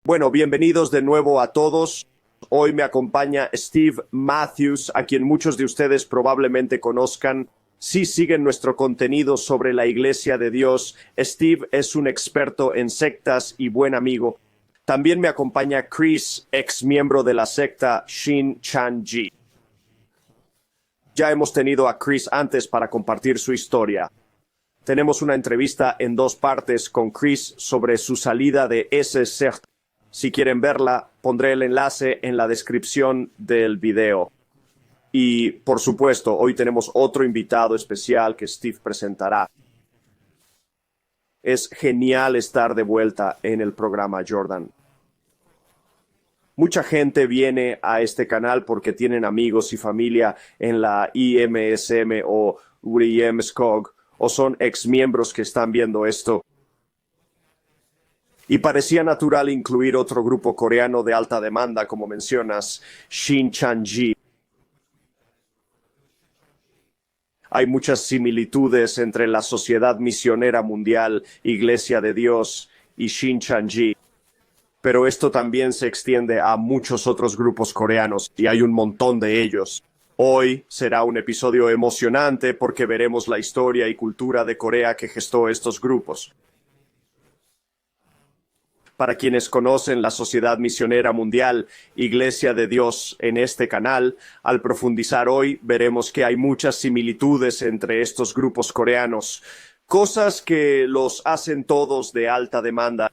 Bueno, bienvenidos de nuevo a todos. Hoy me acompaña Steve Matthews, a quien muchos de ustedes probablemente conozcan. Si siguen nuestro contenido sobre la Iglesia de Dios, Steve es un experto en sectas y buen amigo. También me acompaña Chris, ex miembro de la secta Shin-Chan-Ji. Ya hemos tenido a Chris antes para compartir su historia. Tenemos una entrevista en dos partes con Chris sobre su salida de ese secta. Si quieren verla, pondré el enlace en la descripción del video. Y, por supuesto, hoy tenemos otro invitado especial que Steve presentará. Es genial estar de vuelta en el programa, Jordan. Mucha gente viene a este canal porque tienen amigos y familia en la IMSM o URIM-SCOG o son exmiembros que están viendo esto. Y parecía natural incluir otro grupo coreano de alta demanda, como mencionas, Shin-Chan-Ji. Hay muchas similitudes entre la Sociedad Misionera Mundial, Iglesia de Dios y Shin-Chan-Ji. Pero esto también se extiende a muchos otros grupos coreanos, y hay un montón de ellos. Hoy será un episodio emocionante porque veremos la historia y cultura de Corea que gestó estos grupos. Para quienes conocen la Sociedad Misionera Mundial, Iglesia de Dios en este canal, al profundizar hoy veremos que hay muchas similitudes entre estos grupos coreanos, cosas que los hacen todos de alta demanda.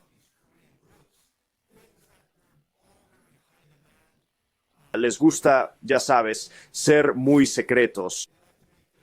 Les gusta, ya sabes, ser muy secretos.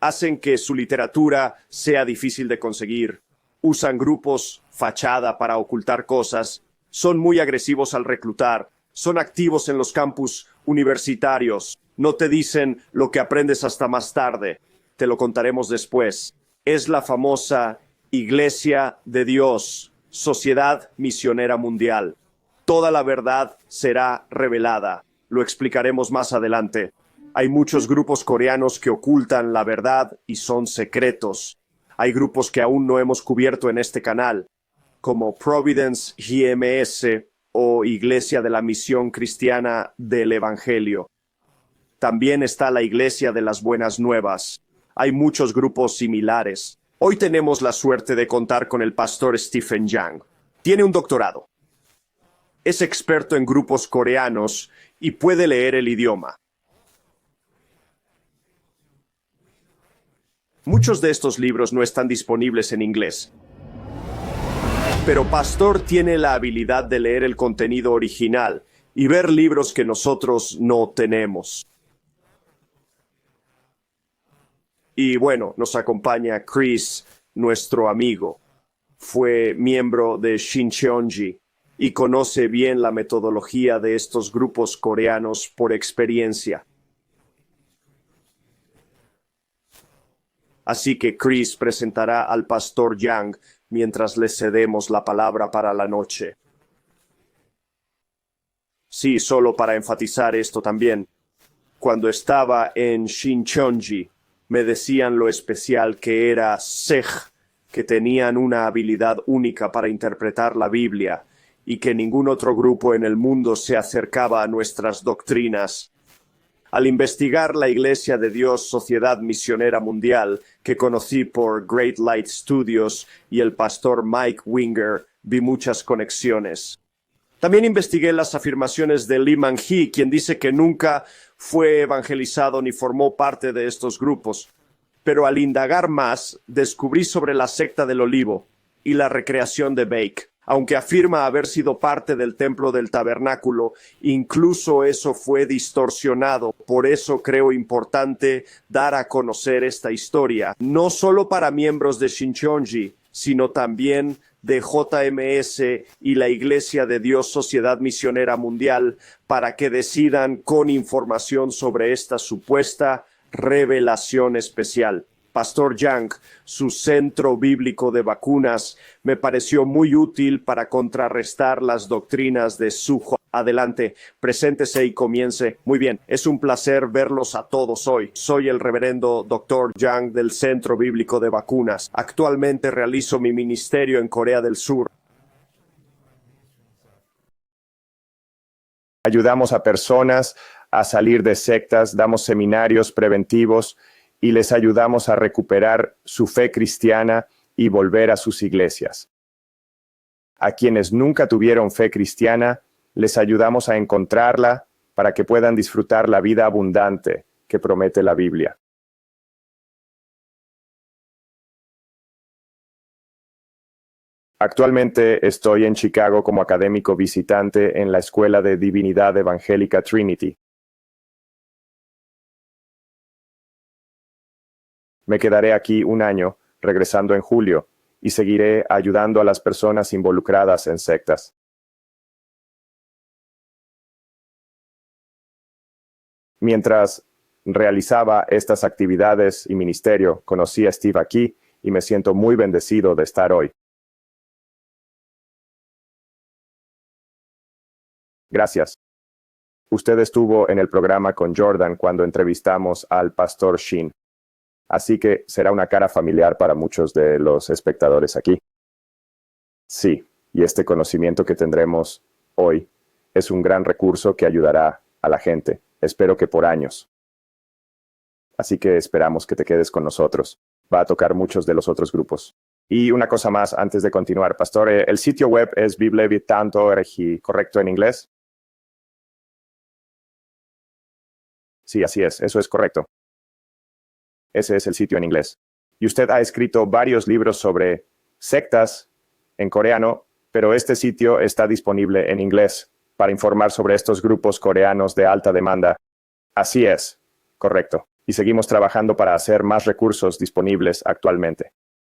Hacen que su literatura sea difícil de conseguir. Usan grupos fachada para ocultar cosas. Son muy agresivos al reclutar. Son activos en los campus universitarios. No te dicen lo que aprendes hasta más tarde. Te lo contaremos después. Es la famosa Iglesia de Dios, Sociedad Misionera Mundial. Toda la verdad será revelada. Lo explicaremos más adelante. Hay muchos grupos coreanos que ocultan la verdad y son secretos. Hay grupos que aún no hemos cubierto en este canal, como Providence GMS o Iglesia de la Misión Cristiana del Evangelio. También está la Iglesia de las Buenas Nuevas. Hay muchos grupos similares. Hoy tenemos la suerte de contar con el pastor Stephen Yang. Tiene un doctorado. Es experto en grupos coreanos y puede leer el idioma. Muchos de estos libros no están disponibles en inglés. Pero Pastor tiene la habilidad de leer el contenido original y ver libros que nosotros no tenemos. Y bueno, nos acompaña Chris, nuestro amigo. Fue miembro de Shin-Cheonji y conoce bien la metodología de estos grupos coreanos por experiencia. Así que Chris presentará al pastor Yang mientras le cedemos la palabra para la noche. Sí, solo para enfatizar esto también. Cuando estaba en Shin-Cheonji, me decían lo especial que era Sej, que tenían una habilidad única para interpretar la Biblia y que ningún otro grupo en el mundo se acercaba a nuestras doctrinas. Al investigar la Iglesia de Dios Sociedad Misionera Mundial, que conocí por Great Light Studios y el pastor Mike Winger, vi muchas conexiones. También investigué las afirmaciones de Lee Man-hee, quien dice que nunca fue evangelizado ni formó parte de estos grupos. Pero al indagar más, descubrí sobre la secta del olivo y la recreación de Bake. Aunque afirma haber sido parte del templo del tabernáculo, incluso eso fue distorsionado. Por eso creo importante dar a conocer esta historia, no solo para miembros de Shin-Cheonji, sino también de JMS y la Iglesia de Dios Sociedad Misionera Mundial, para que decidan con información sobre esta supuesta revelación especial. Pastor Yang, su centro bíblico de vacunas, me pareció muy útil para contrarrestar las doctrinas de Suho. Adelante, preséntese y comience. Muy bien, es un placer verlos a todos hoy. Soy el reverendo Dr. Yang del Centro Bíblico de Vacunas. Actualmente realizo mi ministerio en Corea del Sur. Ayudamos a personas a salir de sectas, damos seminarios preventivos y les ayudamos a recuperar su fe cristiana y volver a sus iglesias. A quienes nunca tuvieron fe cristiana, les ayudamos a encontrarla para que puedan disfrutar la vida abundante que promete la Biblia. Actualmente estoy en Chicago como académico visitante en la Escuela de Divinidad Evangélica Trinity. Me quedaré aquí un año, regresando en julio, y seguiré ayudando a las personas involucradas en sectas. Mientras realizaba estas actividades y ministerio, conocí a Steve aquí y me siento muy bendecido de estar hoy. Gracias. Usted estuvo en el programa con Jordan cuando entrevistamos al pastor Sheen. Así que será una cara familiar para muchos de los espectadores aquí. Sí, y este conocimiento que tendremos hoy es un gran recurso que ayudará a la gente, espero que por años. Así que esperamos que te quedes con nosotros. Va a tocar muchos de los otros grupos. Y una cosa más antes de continuar, pastor, el sitio web es biblevit.org, ¿correcto en inglés? Sí, así es, eso es correcto. Ese es el sitio en inglés. Y usted ha escrito varios libros sobre sectas en coreano, pero este sitio está disponible en inglés para informar sobre estos grupos coreanos de alta demanda. Así es, correcto. Y seguimos trabajando para hacer más recursos disponibles actualmente.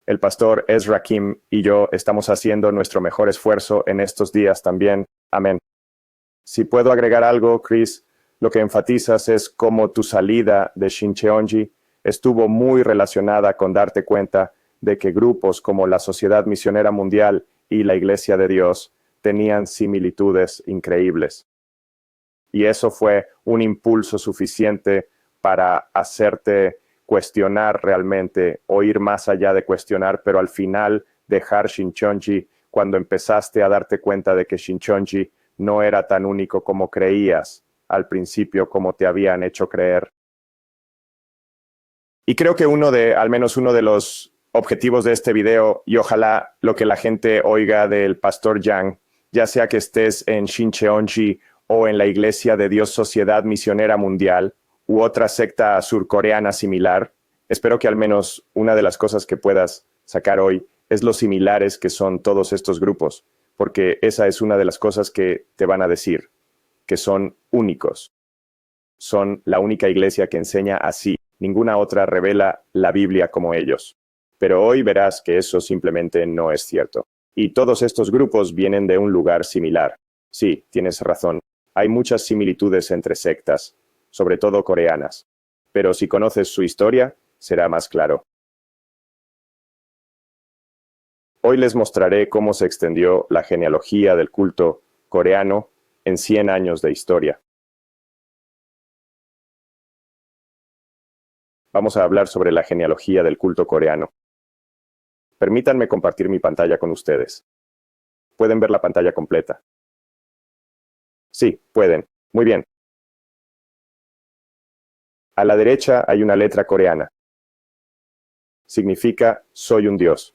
El pastor Ezra Kim y yo estamos haciendo nuestro mejor esfuerzo en estos días también. Amén. Si puedo agregar algo, Chris, lo que enfatizas es cómo tu salida de Shincheonji estuvo muy relacionada con darte cuenta de que grupos como la Sociedad Misionera Mundial y la Iglesia de Dios tenían similitudes increíbles. Y eso fue un impulso suficiente para hacerte cuestionar realmente, o ir más allá de cuestionar, pero al final dejar Shincheonji cuando empezaste a darte cuenta de que Shincheonji no era tan único como creías al principio, como te habían hecho creer. Y creo que al menos uno de los objetivos de este video, y ojalá lo que la gente oiga del pastor Yang, ya sea que estés en Shincheonji o en la Iglesia de Dios Sociedad Misionera Mundial u otra secta surcoreana similar, espero que al menos una de las cosas que puedas sacar hoy es lo similares que son todos estos grupos, porque esa es una de las cosas que te van a decir, que son únicos. Son la única iglesia que enseña así. Ninguna otra revela la Biblia como ellos. Pero hoy verás que eso simplemente no es cierto. Y todos estos grupos vienen de un lugar similar. Sí, tienes razón. Hay muchas similitudes entre sectas, sobre todo coreanas. Pero si conoces su historia, será más claro. Hoy les mostraré cómo se extendió la genealogía del culto coreano en 100 años de historia. Vamos a hablar sobre la genealogía del culto coreano. Permítanme compartir mi pantalla con ustedes. ¿Pueden ver la pantalla completa? Sí, pueden. Muy bien. A la derecha hay una letra coreana. Significa soy un dios.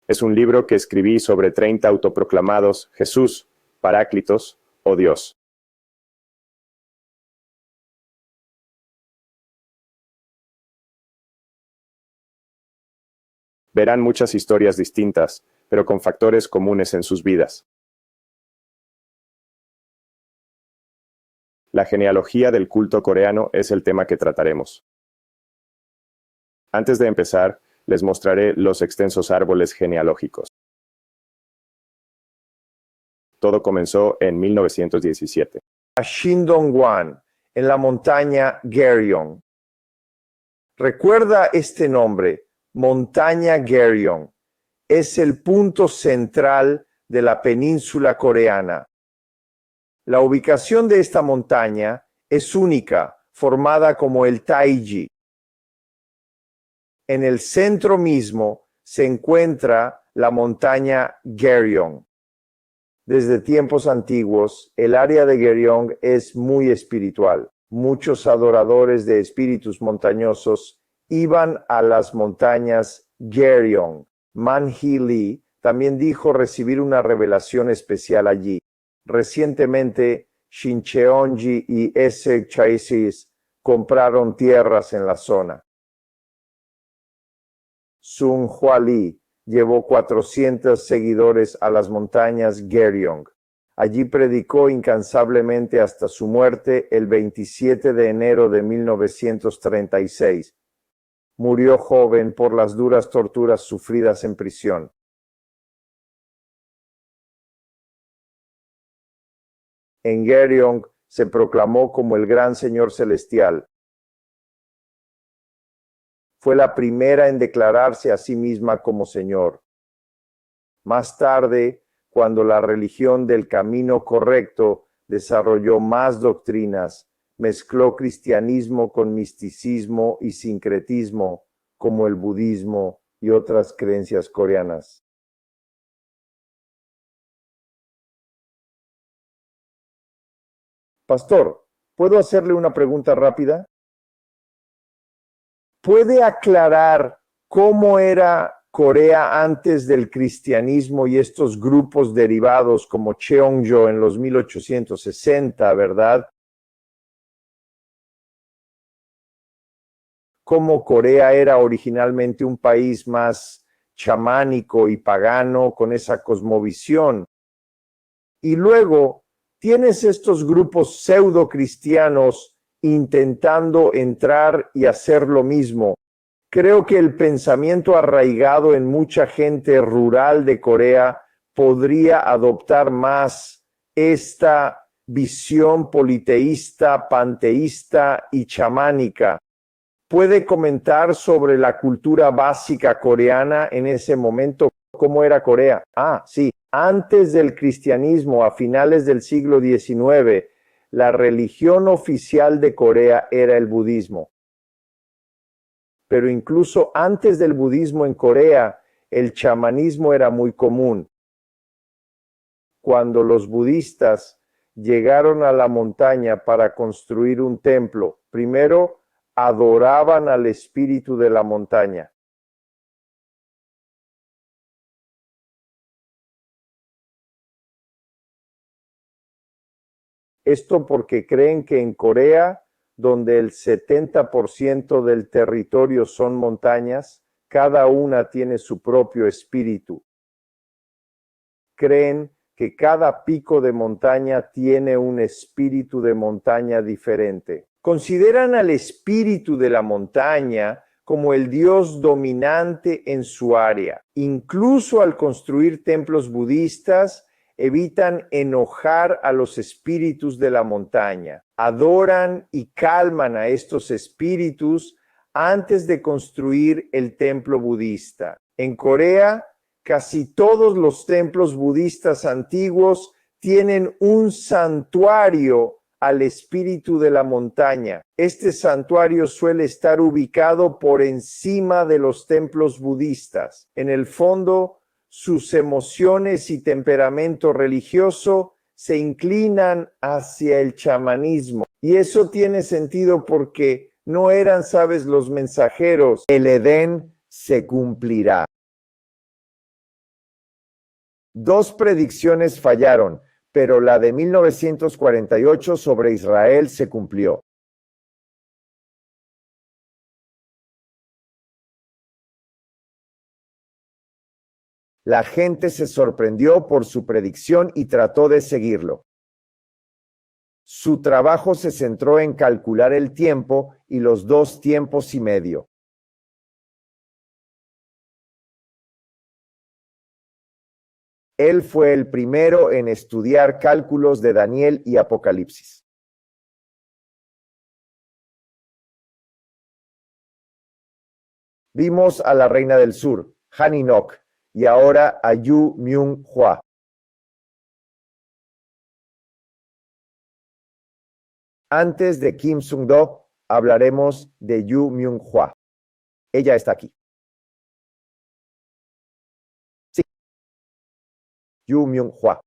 Es un libro que escribí sobre 30 autoproclamados Jesús, Paráclitos o Dios. Verán muchas historias distintas, pero con factores comunes en sus vidas. La genealogía del culto coreano es el tema que trataremos. Antes de empezar, les mostraré los extensos árboles genealógicos. Todo comenzó en 1917. A Shindong-wan, en la montaña Geryeong. Recuerda este nombre, montaña Geryeong. Es el punto central de la península coreana. La ubicación de esta montaña es única, formada como el Taiji. En el centro mismo se encuentra la montaña Geryeong. Desde tiempos antiguos, el área de Geryong es muy espiritual. Muchos adoradores de espíritus montañosos iban a las montañas Geryong. Man-hee Lee también dijo recibir una revelación especial allí. Recientemente, Shincheonji y S. Chaisis compraron tierras en la zona. Sun Hua Lee llevó 400 seguidores a las montañas Geryong. Allí predicó incansablemente hasta su muerte el 27 de enero de 1936. Murió joven por las duras torturas sufridas en prisión. En Geryong se proclamó como el Gran Señor Celestial. Fue la primera en declararse a sí misma como Señor. Más tarde, cuando la religión del camino correcto desarrolló más doctrinas, mezcló cristianismo con misticismo y sincretismo, como el budismo y otras creencias coreanas. Pastor, ¿puedo hacerle una pregunta rápida? ¿Puede aclarar cómo era Corea antes del cristianismo y estos grupos derivados como Cheongjo en los 1860, verdad? Cómo Corea era originalmente un país más chamánico y pagano con esa cosmovisión. Y luego tienes estos grupos pseudo cristianos intentando entrar y hacer lo mismo. Creo que el pensamiento arraigado en mucha gente rural de Corea podría adoptar más esta visión politeísta, panteísta y chamánica. ¿Puede comentar sobre la cultura básica coreana en ese momento? ¿Cómo era Corea? Sí. Antes del cristianismo, a finales del siglo XIX, la religión oficial de Corea era el budismo. Pero incluso antes del budismo en Corea, el chamanismo era muy común. Cuando los budistas llegaron a la montaña para construir un templo, primero adoraban al espíritu de la montaña. Esto porque creen que en Corea, donde el 70% del territorio son montañas, cada una tiene su propio espíritu. Creen que cada pico de montaña tiene un espíritu de montaña diferente. Consideran al espíritu de la montaña como el dios dominante en su área. Incluso al construir templos budistas, evitan enojar a los espíritus de la montaña. Adoran y calman a estos espíritus antes de construir el templo budista. En Corea, casi todos los templos budistas antiguos tienen un santuario al espíritu de la montaña. Este santuario suele estar ubicado por encima de los templos budistas. En el fondo, sus emociones y temperamento religioso se inclinan hacia el chamanismo. Y eso tiene sentido porque no eran, ¿sabes?, los mensajeros. El Edén se cumplirá. 2 predicciones fallaron, pero la de 1948 sobre Israel se cumplió. La gente se sorprendió por su predicción y trató de seguirlo. Su trabajo se centró en calcular el tiempo y los 2 tiempos y medio. Él fue el primero en estudiar cálculos de Daniel y Apocalipsis. Vimos a la reina del sur, Han Inok, y ahora a Yu Myung-hwa. Antes de Kim Sung-do, hablaremos de Yu Myung-hwa. Ella está aquí. Sí. Yu Myung-hwa.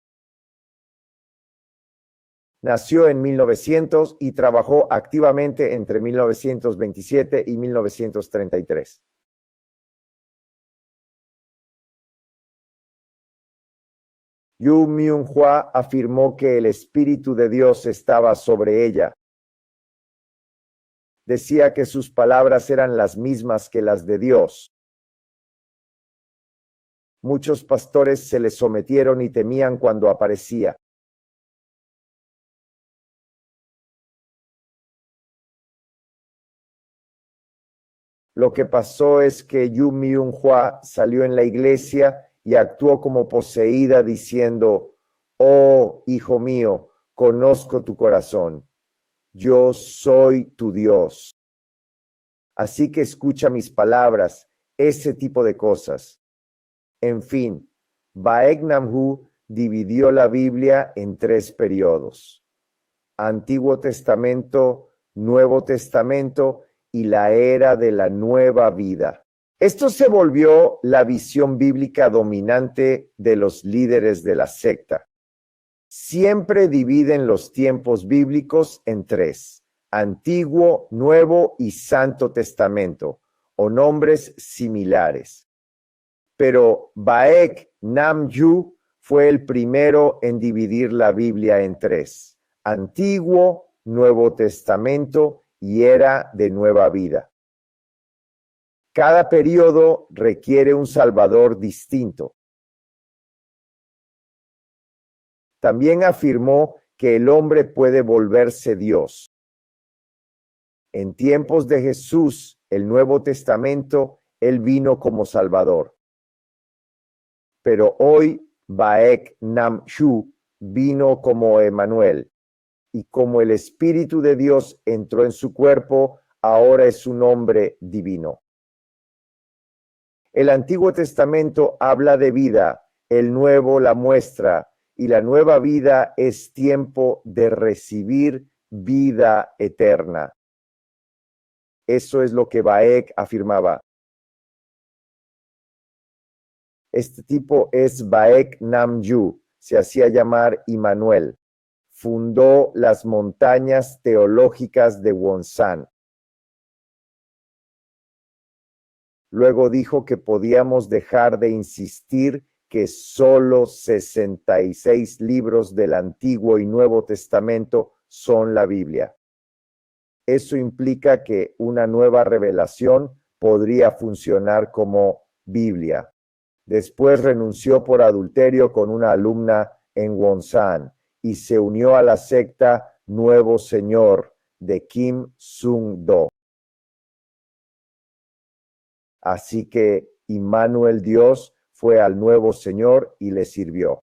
Nació en 1900 y trabajó activamente entre 1927 y 1933. Yu Myung-hwa afirmó que el Espíritu de Dios estaba sobre ella. Decía que sus palabras eran las mismas que las de Dios. Muchos pastores se le sometieron y temían cuando aparecía. Lo que pasó es que Yu Myung-hwa salió en la iglesia y actuó como poseída diciendo: «Oh, hijo mío, conozco tu corazón. Yo soy tu Dios. Así que escucha mis palabras», ese tipo de cosas. En fin, Baek Nam-hoo dividió la Biblia en 3 periodos: Antiguo Testamento, Nuevo Testamento y la era de la nueva vida. Esto se volvió la visión bíblica dominante de los líderes de la secta. Siempre dividen los tiempos bíblicos en 3: Antiguo, Nuevo y Santo Testamento, o nombres similares. Pero Baek Nam-yu fue el primero en dividir la Biblia en 3: Antiguo, Nuevo Testamento y era de nueva vida. Cada periodo requiere un Salvador distinto. También afirmó que el hombre puede volverse Dios. En tiempos de Jesús, el Nuevo Testamento, él vino como Salvador. Pero hoy Baek Nam-shu vino como Emmanuel, y como el Espíritu de Dios entró en su cuerpo, ahora es un hombre divino. El Antiguo Testamento habla de vida, el Nuevo la muestra, y la nueva vida es tiempo de recibir vida eterna. Eso es lo que Baek afirmaba. Este tipo es Baek Nam-yu, se hacía llamar Immanuel. Fundó las montañas teológicas de Wonsan. Luego dijo que podíamos dejar de insistir que solo 66 libros del Antiguo y Nuevo Testamento son la Biblia. Eso implica que una nueva revelación podría funcionar como Biblia. Después renunció por adulterio con una alumna en Wonsan y se unió a la secta Nuevo Señor de Kim Sung-do. Así que Immanuel Dios fue al Nuevo Señor y le sirvió.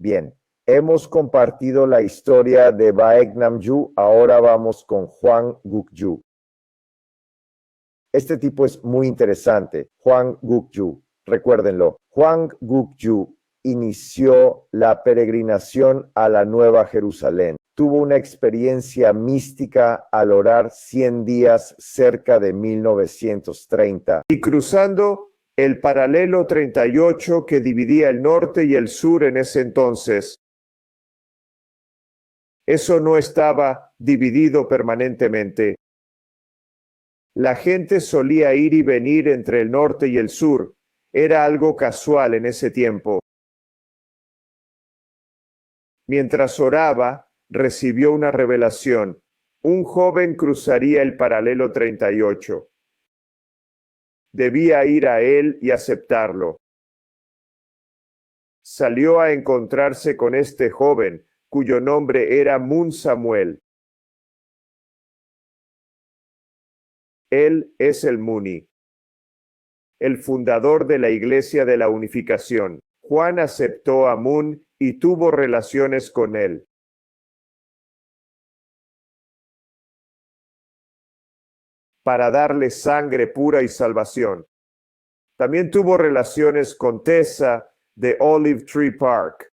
Bien, hemos compartido la historia de Baek Nam-yu, ahora vamos con Hwang Guk-yu. Este tipo es muy interesante, Hwang Guk-yu. Recuérdenlo, Hwang Guk-yu inició la peregrinación a la Nueva Jerusalén. Tuvo una experiencia mística al orar 100 días cerca de 1930. Y cruzando el paralelo 38 que dividía el norte y el sur en ese entonces. Eso no estaba dividido permanentemente. La gente solía ir y venir entre el norte y el sur. Era algo casual en ese tiempo. Mientras oraba, recibió una revelación. Un joven cruzaría el paralelo 38. Debía ir a él y aceptarlo. Salió a encontrarse con este joven, cuyo nombre era Mun Samuel. Él es el Muni, el fundador de la Iglesia de la Unificación. Juan aceptó a Mun y tuvo relaciones con él. Para darle sangre pura y salvación. También tuvo relaciones con Tessa de Olive Tree Park.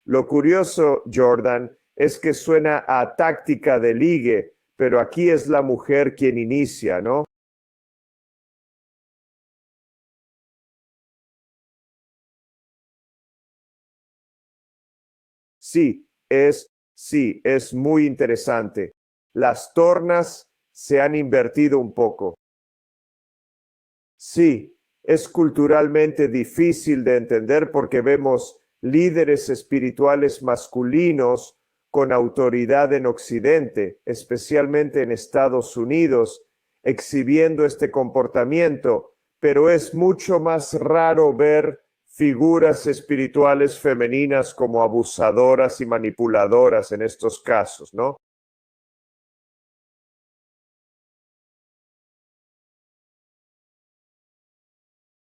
Lo curioso, Jordan, es que suena a táctica de ligue, pero aquí es la mujer quien inicia, ¿no? Sí, es muy interesante. Las tornas se han invertido un poco. Sí, es culturalmente difícil de entender porque vemos líderes espirituales masculinos con autoridad en Occidente, especialmente en Estados Unidos, exhibiendo este comportamiento, pero es mucho más raro ver figuras espirituales femeninas como abusadoras y manipuladoras en estos casos, ¿no?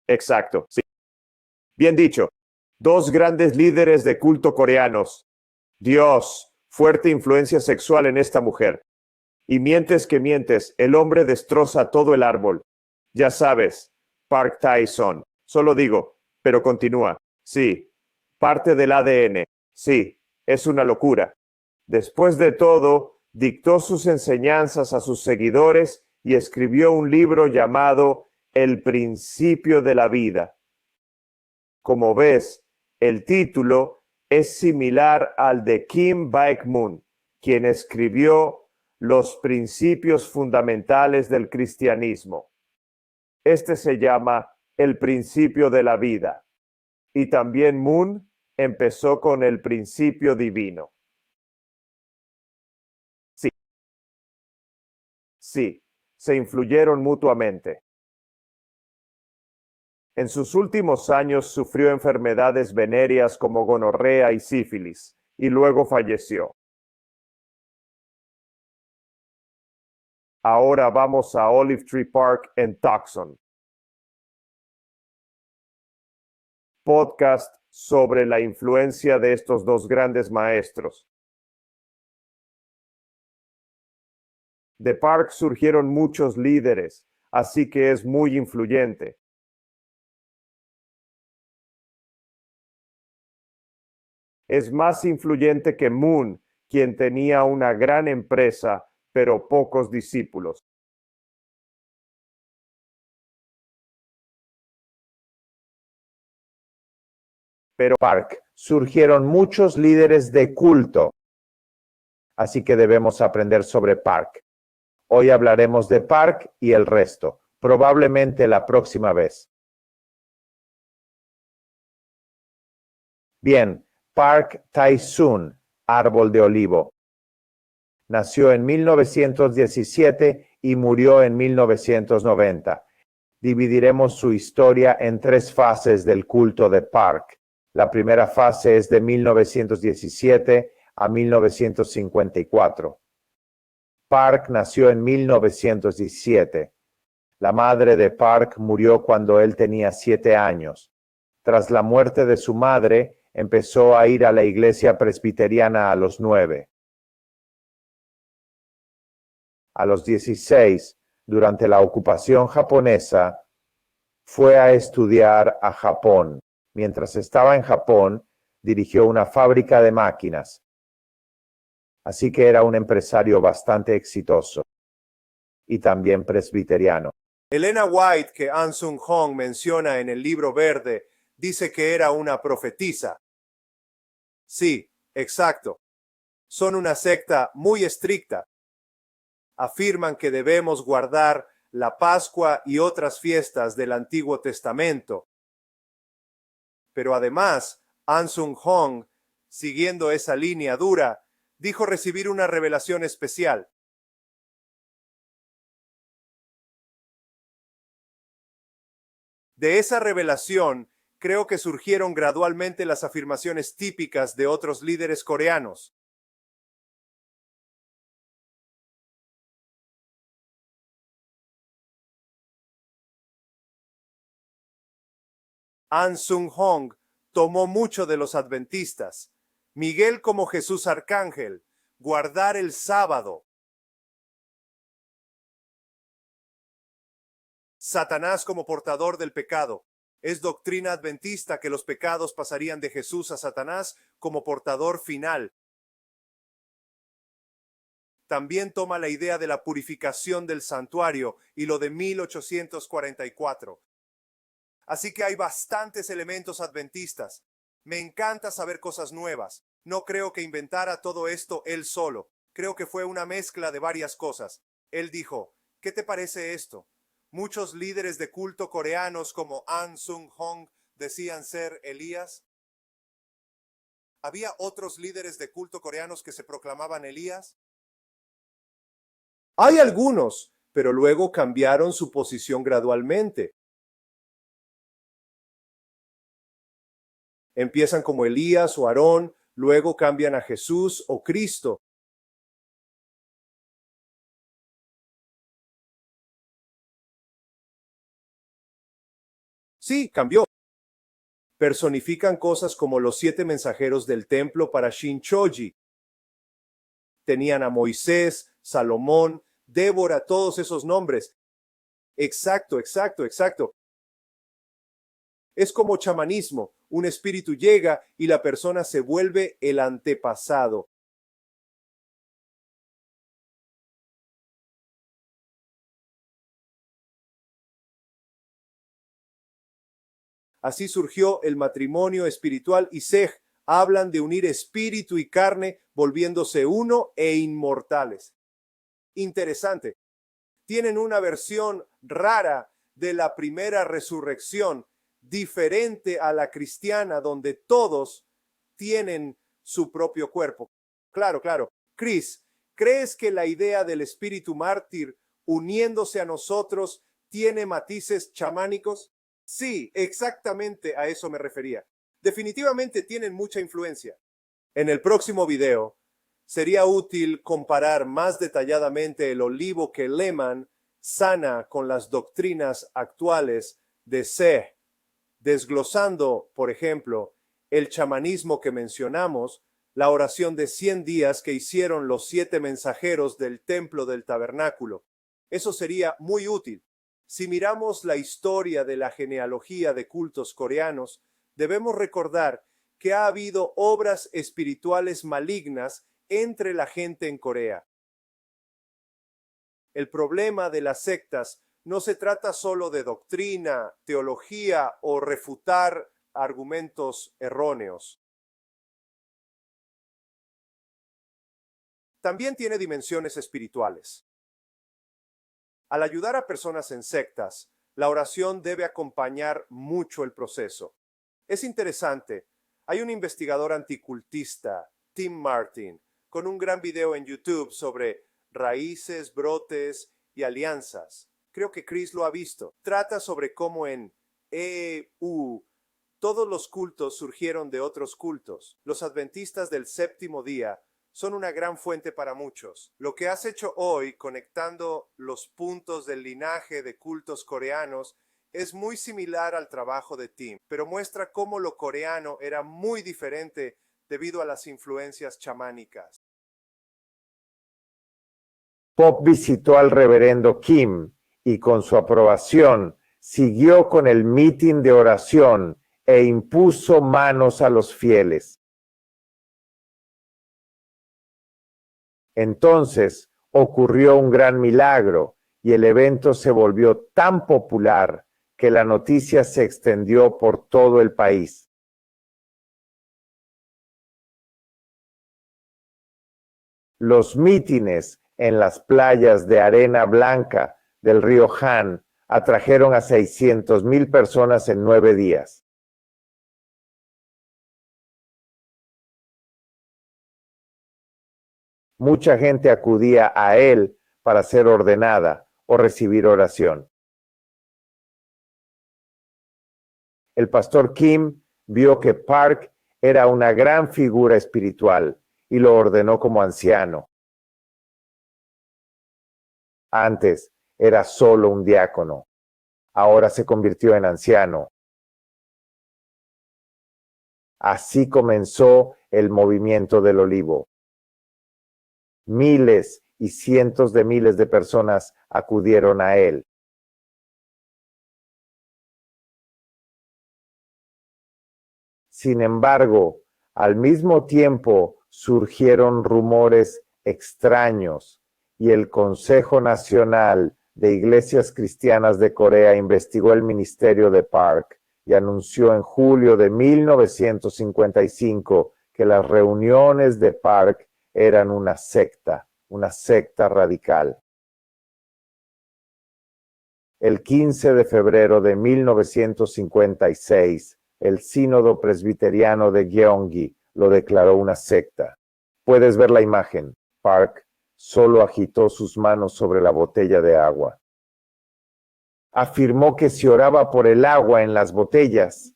Exacto, sí. Bien dicho. Dos grandes líderes de culto coreanos. Dios, fuerte influencia sexual en esta mujer. Y mientes que mientes, el hombre destroza todo el árbol. Ya sabes, Park Tae-son. Solo digo, pero continúa. Sí, parte del ADN. Sí, es una locura. Después de todo, dictó sus enseñanzas a sus seguidores y escribió un libro llamado El principio de la vida. Como ves, el título es similar al de Kim Baek-moon, quien escribió Los principios fundamentales del cristianismo. Este se llama El principio de la vida. Y también Moon empezó con el principio divino. Sí, sí, se influyeron mutuamente. En sus últimos años sufrió enfermedades venéreas como gonorrea y sífilis, y luego falleció. Ahora vamos a Olive Tree Park en Tucson. Podcast sobre la influencia de estos dos grandes maestros. De Park surgieron muchos líderes, así que es muy influyente. Es más influyente que Moon, quien tenía una gran empresa, pero pocos discípulos. Pero Park surgieron muchos líderes de culto, así que debemos aprender sobre Park. Hoy hablaremos de Park y el resto, probablemente la próxima vez. Bien, Park Tae-sun, árbol de olivo. Nació en 1917 y murió en 1990. Dividiremos su historia en tres fases del culto de Park. La primera fase es de 1917 a 1954. Park nació en 1917. La madre de Park murió cuando él tenía 7 años. Tras la muerte de su madre, empezó a ir a la iglesia presbiteriana a los 9. A los 16, durante la ocupación japonesa, fue a estudiar a Japón. Mientras estaba en Japón, dirigió una fábrica de máquinas. Así que era un empresario bastante exitoso y también presbiteriano. Elena White, que An Sung Hong menciona en el libro verde, dice que era una profetisa. Sí, exacto. Son una secta muy estricta. Afirman que debemos guardar la Pascua y otras fiestas del Antiguo Testamento. Pero además, An Sung Hong, siguiendo esa línea dura, dijo recibir una revelación especial. De esa revelación, creo que surgieron gradualmente las afirmaciones típicas de otros líderes coreanos. An Sung Hong tomó mucho de los adventistas. Miguel como Jesús Arcángel, guardar el sábado. Satanás como portador del pecado. Es doctrina adventista que los pecados pasarían de Jesús a Satanás como portador final. También toma la idea de la purificación del santuario y lo de 1844. Así que hay bastantes elementos adventistas. Me encanta saber cosas nuevas. No creo que inventara todo esto él solo. Creo que fue una mezcla de varias cosas. Él dijo, ¿qué te parece esto? Muchos líderes de culto coreanos como An Sung Hong decían ser Elías. ¿Había otros líderes de culto coreanos que se proclamaban Elías? Hay algunos, pero luego cambiaron su posición gradualmente. Empiezan como Elías o Aarón, luego cambian a Jesús o Cristo. Sí, cambió. Personifican cosas como los 7 mensajeros del templo para Shinchoji. Tenían a Moisés, Salomón, Débora, todos esos nombres. Exacto. Es como chamanismo. Un espíritu llega y la persona se vuelve el antepasado. Así surgió el matrimonio espiritual y Sej. Hablan de unir espíritu y carne, volviéndose uno e inmortales. Interesante. Tienen una versión rara de la primera resurrección, diferente a la cristiana, donde todos tienen su propio cuerpo. Claro. Chris, ¿crees que la idea del espíritu mártir uniéndose a nosotros tiene matices chamánicos? Sí, exactamente a eso me refería. Definitivamente tienen mucha influencia. En el próximo video, sería útil comparar más detalladamente el olivo que Lehman sana con las doctrinas actuales de Sej, desglosando, por ejemplo, el chamanismo que mencionamos, la oración de 100 días que hicieron los 7 mensajeros del templo del tabernáculo. Eso sería muy útil. Si miramos la historia de la genealogía de cultos coreanos, debemos recordar que ha habido obras espirituales malignas entre la gente en Corea. El problema de las sectas no se trata solo de doctrina, teología o refutar argumentos erróneos. También tiene dimensiones espirituales. Al ayudar a personas en sectas, la oración debe acompañar mucho el proceso. Es interesante, hay un investigador anticultista, Tim Martin, con un gran video en YouTube sobre raíces, brotes y alianzas. Creo que Chris lo ha visto. Trata sobre cómo en todos los cultos surgieron de otros cultos. Los adventistas del séptimo día son una gran fuente para muchos. Lo que has hecho hoy, conectando los puntos del linaje de cultos coreanos, es muy similar al trabajo de Tim, pero muestra cómo lo coreano era muy diferente debido a las influencias chamánicas. Pop visitó al reverendo Kim y con su aprobación siguió con el mitin de oración e impuso manos a los fieles. Entonces ocurrió un gran milagro y el evento se volvió tan popular que la noticia se extendió por todo el país. Los mítines en las playas de arena blanca del río Han atrajeron a 600,000 personas en 9 días. Mucha gente acudía a él para ser ordenada o recibir oración. El pastor Kim vio que Park era una gran figura espiritual y lo ordenó como anciano. Antes era solo un diácono, ahora se convirtió en anciano. Así comenzó el movimiento del olivo. Miles y cientos de miles de personas acudieron a él. Sin embargo, al mismo tiempo surgieron rumores extraños y el Consejo Nacional de Iglesias Cristianas de Corea investigó el ministerio de Park y anunció en julio de 1955 que las reuniones de Park eran una secta radical. El 15 de febrero de 1956, el Sínodo Presbiteriano de Gyeonggi lo declaró una secta. Puedes ver la imagen. Park solo agitó sus manos sobre la botella de agua. Afirmó que si oraba por el agua en las botellas,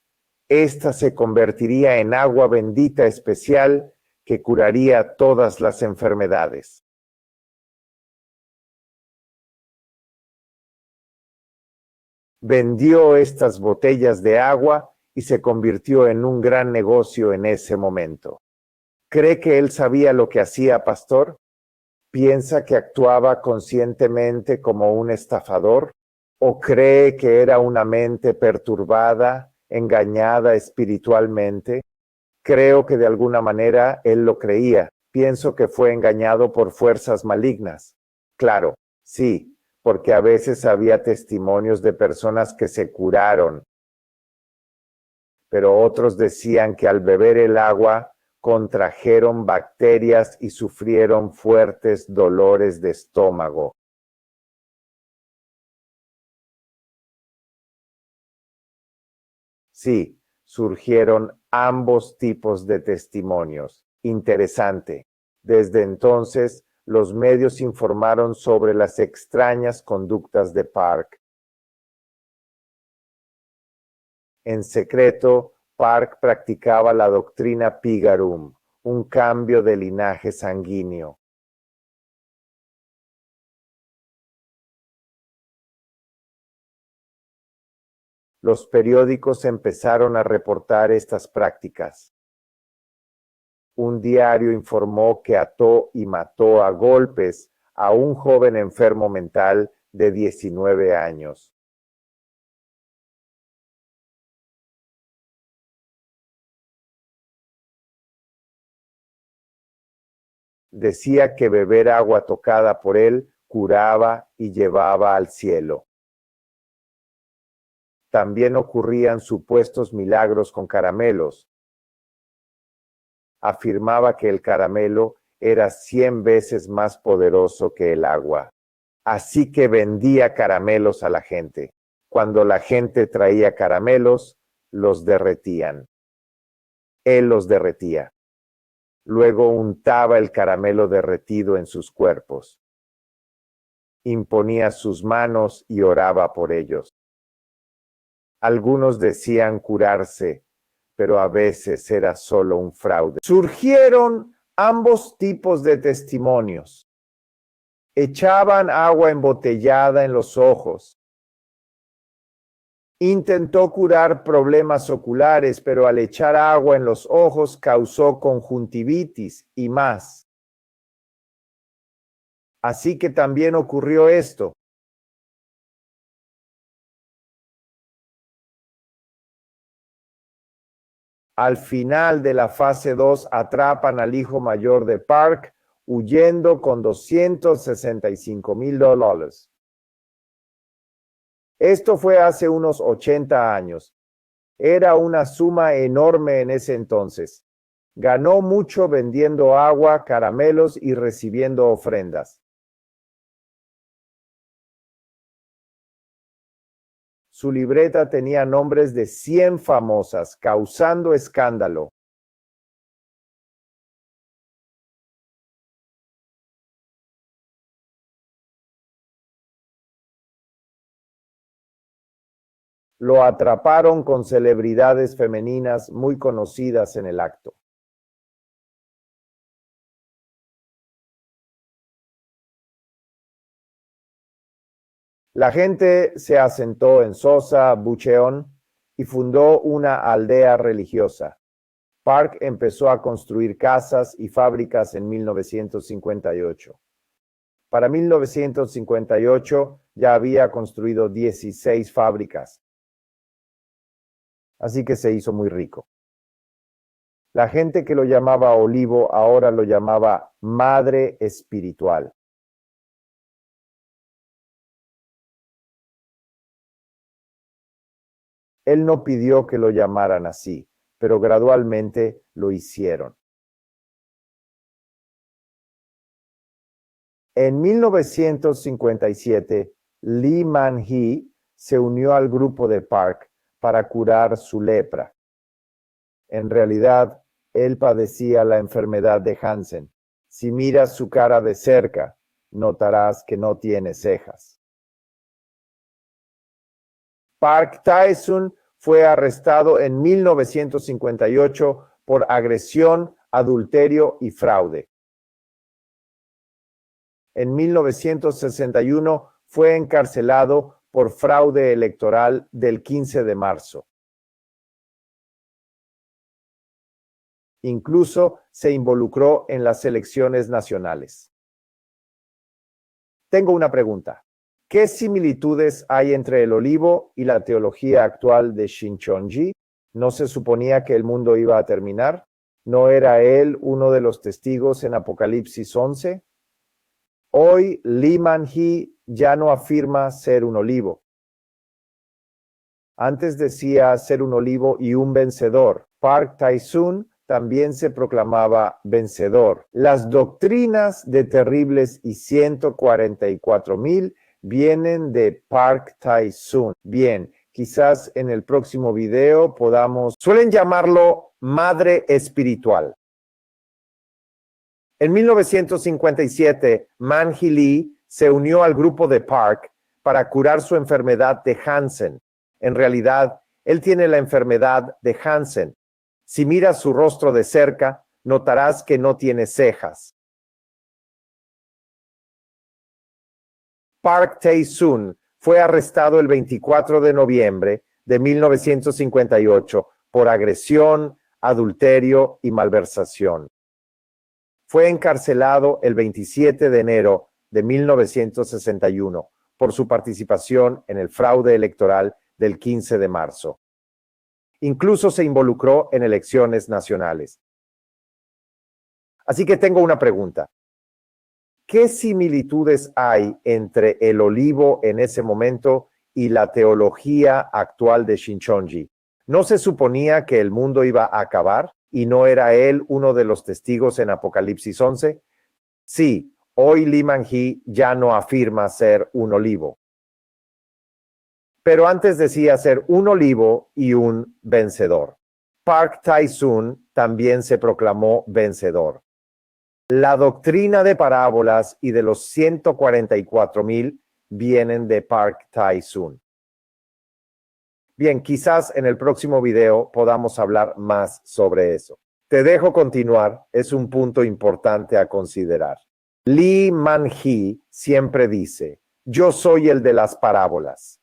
ésta se convertiría en agua bendita especial que curaría todas las enfermedades. Vendió estas botellas de agua y se convirtió en un gran negocio en ese momento. ¿Cree que él sabía lo que hacía, pastor? ¿Piensa que actuaba conscientemente como un estafador? ¿O cree que era una mente perturbada, engañada espiritualmente? Creo que de alguna manera él lo creía. Pienso que fue engañado por fuerzas malignas. Claro, sí, porque a veces había testimonios de personas que se curaron, pero otros decían que al beber el agua contrajeron bacterias y sufrieron fuertes dolores de estómago. Sí, surgieron ambos tipos de testimonios. Interesante. Desde entonces, los medios informaron sobre las extrañas conductas de Park. En secreto, Park practicaba la doctrina Pigarum, un cambio de linaje sanguíneo. Los periódicos empezaron a reportar estas prácticas. Un diario informó que ató y mató a golpes a un joven enfermo mental de 19 años. Decía que beber agua tocada por él curaba y llevaba al cielo. También ocurrían supuestos milagros con caramelos. Afirmaba que el caramelo era 100 veces más poderoso que el agua. Así que vendía caramelos a la gente. Cuando la gente traía caramelos, los derretían. Él los derretía. Luego untaba el caramelo derretido en sus cuerpos. Imponía sus manos y oraba por ellos. Algunos decían curarse, pero a veces era solo un fraude. Surgieron ambos tipos de testimonios. Echaban agua embotellada en los ojos. Intentó curar problemas oculares, pero al echar agua en los ojos causó conjuntivitis y más. Así que también ocurrió esto. Al final de la fase 2 atrapan al hijo mayor de Park huyendo con $265,000. Esto fue hace unos 80 años. Era una suma enorme en ese entonces. Ganó mucho vendiendo agua, caramelos y recibiendo ofrendas. Su libreta tenía nombres de 100 famosas, causando escándalo. Lo atraparon con celebridades femeninas muy conocidas en el acto. La gente se asentó en Sosa, Bucheon, y fundó una aldea religiosa. Park empezó a construir casas y fábricas en 1958. Para 1958 ya había construido 16 fábricas. Así que se hizo muy rico. La gente que lo llamaba Olivo ahora lo llamaba Madre Espiritual. Él no pidió que lo llamaran así, pero gradualmente lo hicieron. En 1957, Lee Man-hee se unió al grupo de Park para curar su lepra. En realidad, él padecía la enfermedad de Hansen. Si miras su cara de cerca, notarás que no tiene cejas. Park Tae-sun fue arrestado en 1958 por agresión, adulterio y fraude. En 1961 fue encarcelado por fraude electoral del 15 de marzo. Incluso se involucró en las elecciones nacionales. Tengo una pregunta. ¿Qué similitudes hay entre el olivo y la teología actual de Shincheonji? ¿No se suponía que el mundo iba a terminar? ¿No era él uno de los testigos en Apocalipsis 11? Hoy Lee Man-hee ya no afirma ser un olivo. Antes decía ser un olivo y un vencedor. Park Tae-sun también se proclamaba vencedor. Las doctrinas de Terribles y 144,000 vienen de Park Tae-sun. Bien, quizás en el próximo video suelen llamarlo madre espiritual. En 1957, Man-hee Lee se unió al grupo de Park para curar su enfermedad de Hansen. En realidad, él tiene la enfermedad de Hansen. Si miras su rostro de cerca, notarás que no tiene cejas. Park Tae-sun fue arrestado el 24 de noviembre de 1958 por agresión, adulterio y malversación. Fue encarcelado el 27 de enero de 1961 por su participación en el fraude electoral del 15 de marzo. Incluso se involucró en elecciones nacionales. Así que tengo una pregunta. ¿Qué similitudes hay entre el olivo en ese momento y la teología actual de Shincheonji? ¿No se suponía que el mundo iba a acabar y no era él uno de los testigos en Apocalipsis 11? Sí, hoy Lee Man-hee ya no afirma ser un olivo. Pero antes decía ser un olivo y un vencedor. Park Tae-sun también se proclamó vencedor. La doctrina de parábolas y de los 144,000 vienen de Park Tae-sun. Bien, quizás en el próximo video podamos hablar más sobre eso. Te dejo continuar, es un punto importante a considerar. Lee Man-hee siempre dice, yo soy el de las parábolas.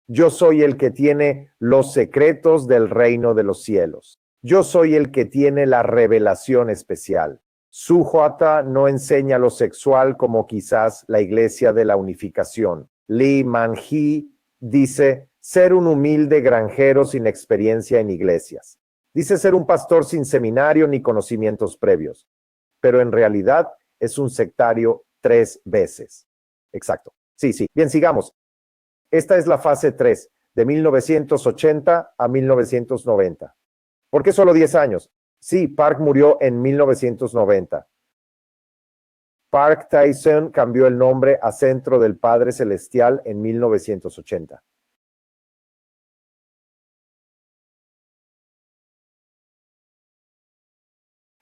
Yo soy el que tiene los secretos del reino de los cielos. Yo soy el que tiene la revelación especial. Suhata no enseña lo sexual como quizás la Iglesia de la Unificación. Lee Man-hee dice ser un humilde granjero sin experiencia en iglesias. Dice ser un pastor sin seminario ni conocimientos previos. Pero en realidad es un sectario 3 veces. Exacto. Sí. Bien, sigamos. Esta es la fase 3, de 1980 a 1990. ¿Por qué solo 10 años? Sí, Park murió en 1990. Park Tae-sun cambió el nombre a Centro del Padre Celestial en 1980.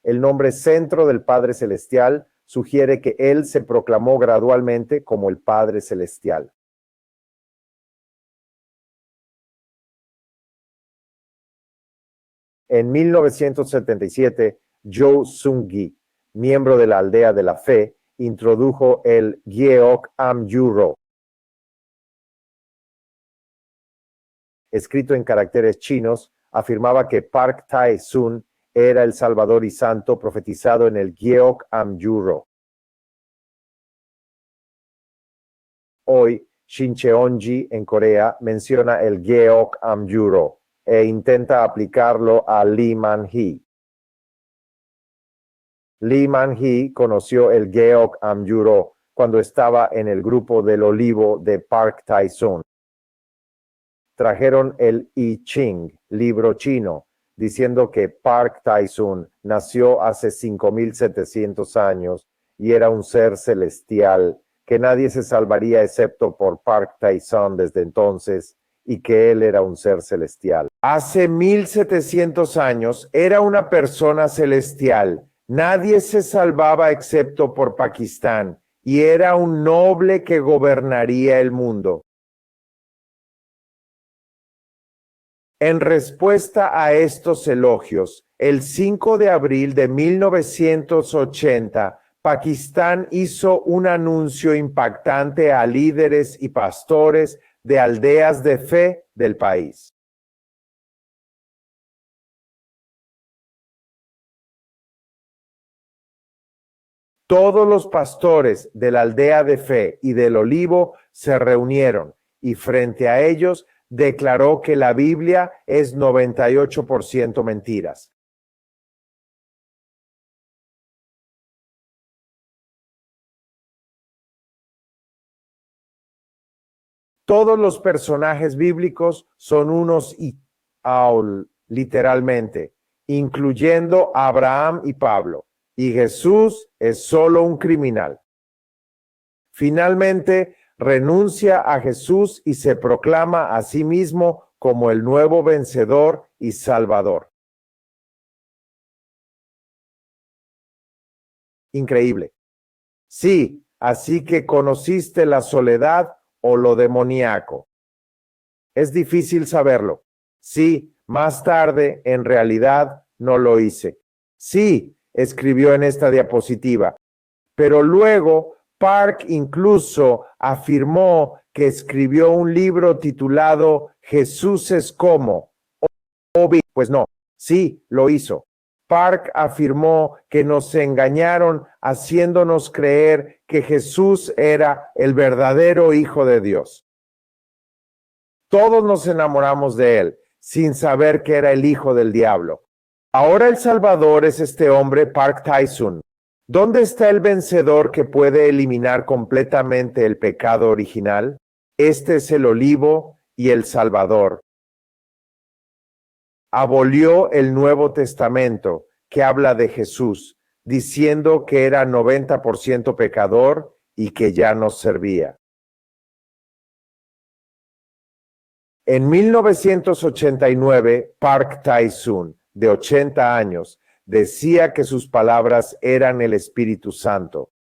El nombre Centro del Padre Celestial sugiere que él se proclamó gradualmente como el Padre Celestial. En 1977, Joe Sung-gi, miembro de la Aldea de la Fe, introdujo el Gyeok Am-yuro, escrito en caracteres chinos, afirmaba que Park Tae-sun era el Salvador y Santo profetizado en el Gyeok Am-yuro. Hoy, Shincheonji en Corea menciona el Gyeok Am-yuro e intenta aplicarlo a Lee Man-hee. Lee Man-hee conoció el Gyeok Am-yuro cuando estaba en el grupo del Olivo de Park Tae-sun. Trajeron el I Ching, libro chino, diciendo que Park Tae-sun nació hace 5,700 años y era un ser celestial, que nadie se salvaría excepto por Park Tae-sung desde entonces, y que él era un ser celestial. Hace 1700 años era una persona celestial. Nadie se salvaba excepto por Pakistán, y era un noble que gobernaría el mundo. En respuesta a estos elogios, el 5 de abril de 1980, Pakistán hizo un anuncio impactante a líderes y pastores de aldeas de fe del país. Todos los pastores de la aldea de fe y del Olivo se reunieron y frente a ellos declaró que la Biblia es 98% mentiras. Todos los personajes bíblicos son unos Aul, literalmente, incluyendo a Abraham y Pablo, y Jesús es solo un criminal. Finalmente, renuncia a Jesús y se proclama a sí mismo como el nuevo vencedor y salvador. Increíble. Sí, así que conociste la soledad o lo demoníaco. Es difícil saberlo. Sí, más tarde, en realidad, no lo hice. Sí, escribió en esta diapositiva, pero luego Park incluso afirmó que escribió un libro titulado Jesús es como. Pues no, sí, lo hizo. Park afirmó que nos engañaron haciéndonos creer que Jesús era el verdadero Hijo de Dios. Todos nos enamoramos de él, sin saber que era el hijo del diablo. Ahora el Salvador es este hombre, Park Tae-sung. ¿Dónde está el vencedor que puede eliminar completamente el pecado original? Este es el Olivo y el Salvador. Abolió el Nuevo Testamento que habla de Jesús, diciendo que era 90% pecador y que ya nos servía. En 1989, Park Tae-sung, de 80 años, decía que sus palabras eran el Espíritu Santo.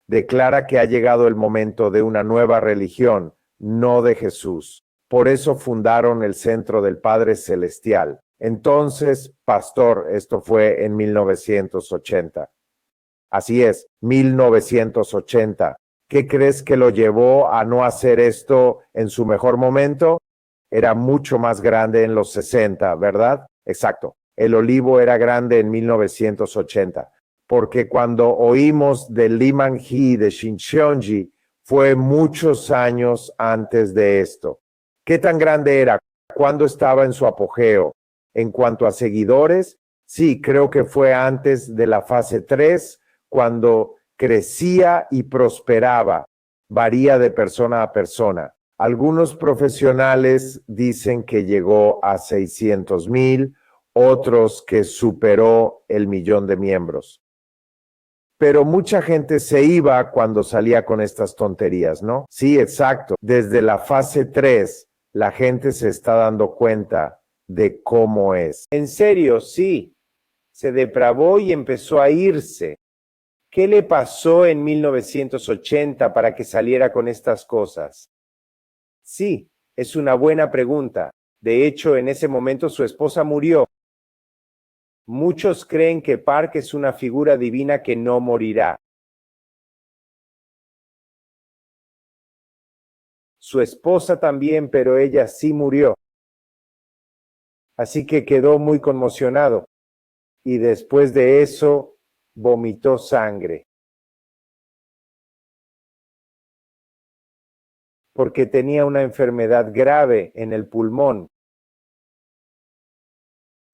Declara que ha llegado el momento de una nueva religión, no de Jesús. Por eso fundaron el Centro del Padre Celestial. Entonces, pastor, esto fue en 1980. Así es, 1980. ¿Qué crees que lo llevó a no hacer esto en su mejor momento? Era mucho más grande en los 60, ¿verdad? Exacto. El Olivo era grande en 1980, porque cuando oímos de Lee Man-hee de Shincheonji fue muchos años antes de esto. ¿Qué tan grande era? ¿Cuándo estaba en su apogeo? En cuanto a seguidores, sí, creo que fue antes de la fase 3, cuando crecía y prosperaba. Varía de persona a persona. Algunos profesionales dicen que llegó a 600,000, otros que superó el 1,000,000 de miembros. Pero mucha gente se iba cuando salía con estas tonterías, ¿no? Sí, exacto. Desde la fase 3, la gente se está dando cuenta de cómo es. En serio, sí. Se depravó y empezó a irse. ¿Qué le pasó en 1980 para que saliera con estas cosas? Sí, es una buena pregunta. De hecho, en ese momento su esposa murió. Muchos creen que Park es una figura divina que no morirá. Su esposa también, pero ella sí murió. Así que quedó muy conmocionado. Y después de eso, vomitó sangre. Porque tenía una enfermedad grave en el pulmón.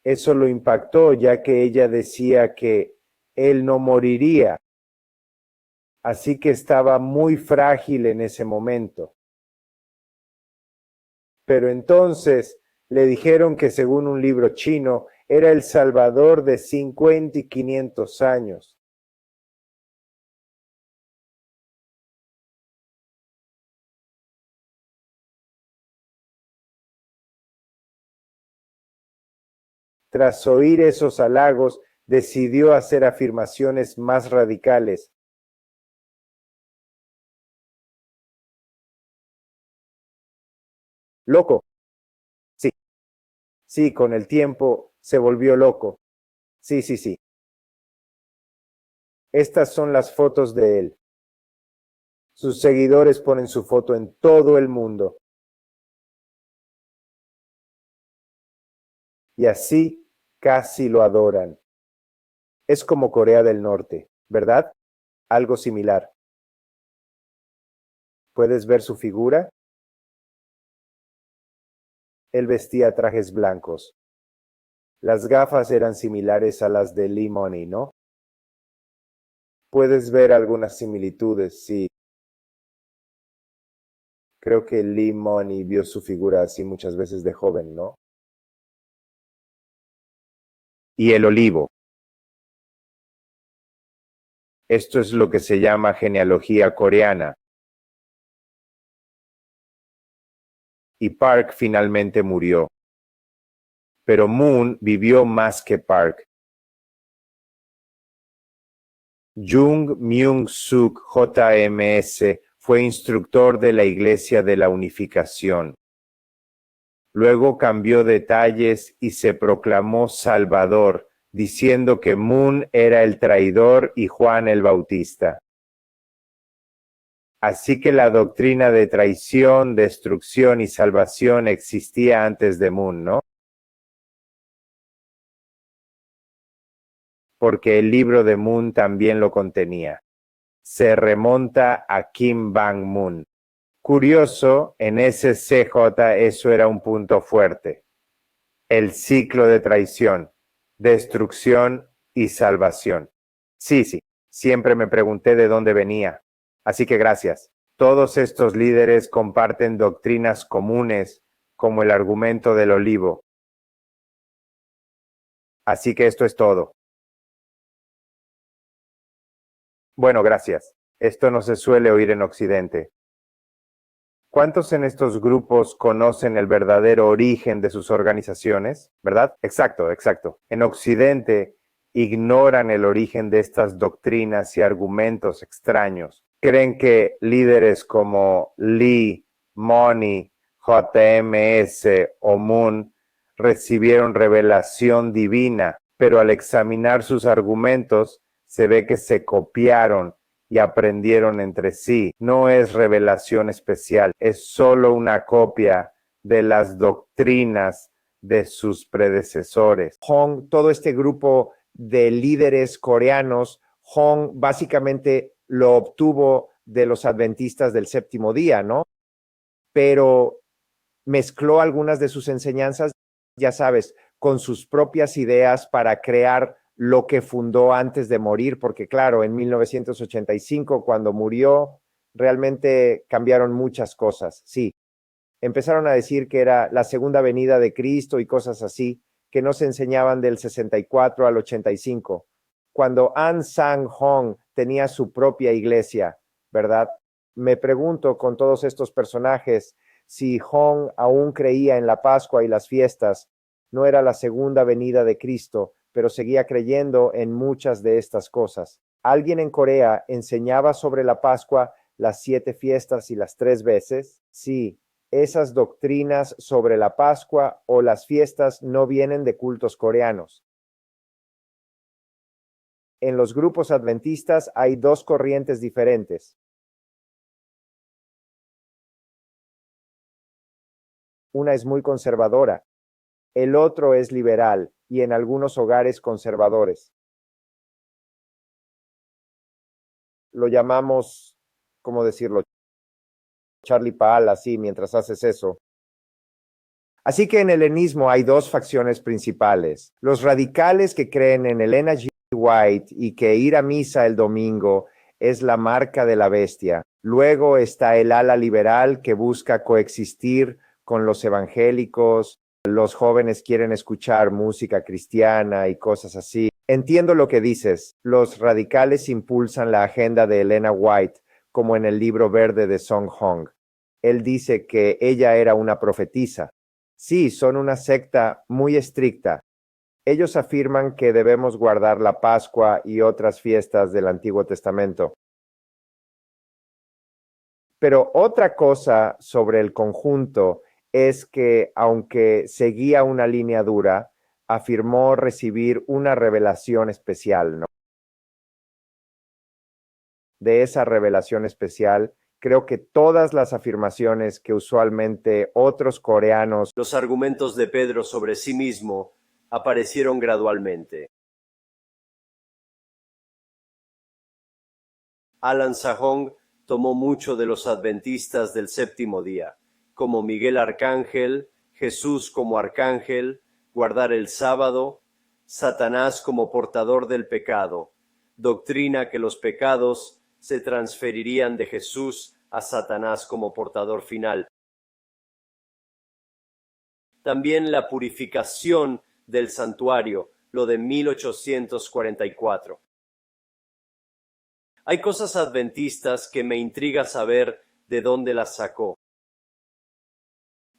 Eso lo impactó, ya que ella decía que él no moriría. Así que estaba muy frágil en ese momento. Pero entonces le dijeron que según un libro chino, era el Salvador de 50 y 500 años. Tras oír esos halagos, decidió hacer afirmaciones más radicales. Loco. Sí, sí, con el tiempo se volvió loco. Sí, sí, sí. Estas son las fotos de él. Sus seguidores ponen su foto en todo el mundo. Y así casi lo adoran. Es como Corea del Norte, ¿verdad? Algo similar. ¿Puedes ver su figura? Él vestía trajes blancos. Las gafas eran similares a las de Lee Money, ¿no? Puedes ver algunas similitudes, sí. Creo que Lee Money vio su figura así muchas veces de joven, ¿no? Y el olivo. Esto es lo que se llama genealogía coreana. Y Park finalmente murió. Pero Moon vivió más que Park. Jung Myung-suk JMS fue instructor de la Iglesia de la Unificación. Luego cambió detalles y se proclamó Salvador, diciendo que Moon era el traidor y Juan el Bautista. Así que la doctrina de traición, destrucción y salvación existía antes de Moon, ¿no? Porque el libro de Moon también lo contenía. Se remonta a Kim Bang-moon. Curioso, en SCJ eso era un punto fuerte. El ciclo de traición, destrucción y salvación. Sí, sí, siempre me pregunté de dónde venía. Así que gracias. Todos estos líderes comparten doctrinas comunes, como el argumento del olivo. Así que esto es todo. Bueno, gracias. Esto no se suele oír en Occidente. ¿Cuántos en estos grupos conocen el verdadero origen de sus organizaciones? ¿Verdad? Exacto, exacto. En Occidente ignoran el origen de estas doctrinas y argumentos extraños. Creen que líderes como Lee, Money, JMS o Moon recibieron revelación divina, pero al examinar sus argumentos se ve que se copiaron y aprendieron entre sí. No es revelación especial, es solo una copia de las doctrinas de sus predecesores. Hong, todo este grupo de líderes coreanos, Hong básicamente lo obtuvo de los adventistas del séptimo día, ¿no? Pero mezcló algunas de sus enseñanzas, ya sabes, con sus propias ideas para crear lo que fundó antes de morir, porque claro, en 1985, cuando murió, realmente cambiaron muchas cosas. Sí, empezaron a decir que era la segunda venida de Cristo y cosas así, que no se enseñaban del 64 al 85. Cuando An Sang-hong tenía su propia iglesia, ¿verdad? Me pregunto con todos estos personajes si Hong aún creía en la Pascua y las fiestas. No era la segunda venida de Cristo, pero seguía creyendo en muchas de estas cosas. ¿Alguien en Corea enseñaba sobre la Pascua, las 7 fiestas y las 3 veces? Sí, esas doctrinas sobre la Pascua o las fiestas no vienen de cultos coreanos. En los grupos adventistas hay 2 corrientes diferentes. Una es muy conservadora, el otro es liberal y en algunos hogares conservadores. Lo llamamos, ¿cómo decirlo? Charlie Paal, así, mientras haces eso. Así que en el helenismo hay 2 facciones principales. Los radicales que creen en Elena G. White y que ir a misa el domingo es la marca de la bestia. Luego está el ala liberal que busca coexistir con los evangélicos. Los jóvenes quieren escuchar música cristiana y cosas así. Entiendo lo que dices. Los radicales impulsan la agenda de Elena White, como en el libro verde de Song Hong. Él dice que ella era una profetisa. Sí, son una secta muy estricta. Ellos afirman que debemos guardar la Pascua y otras fiestas del Antiguo Testamento. Pero otra cosa sobre el conjunto es que, aunque seguía una línea dura, afirmó recibir una revelación especial, ¿no? De esa revelación especial, creo que todas las afirmaciones que usualmente otros coreanos, Los argumentos de Pedro sobre sí mismo aparecieron gradualmente. Alan Sahong tomó mucho de los adventistas del séptimo día, como Miguel Arcángel, Jesús como arcángel, guardar el sábado, Satanás como portador del pecado, doctrina que los pecados se transferirían de Jesús a Satanás como portador final. También la purificación del santuario, lo de 1844. Hay cosas adventistas que me intriga saber de dónde las sacó.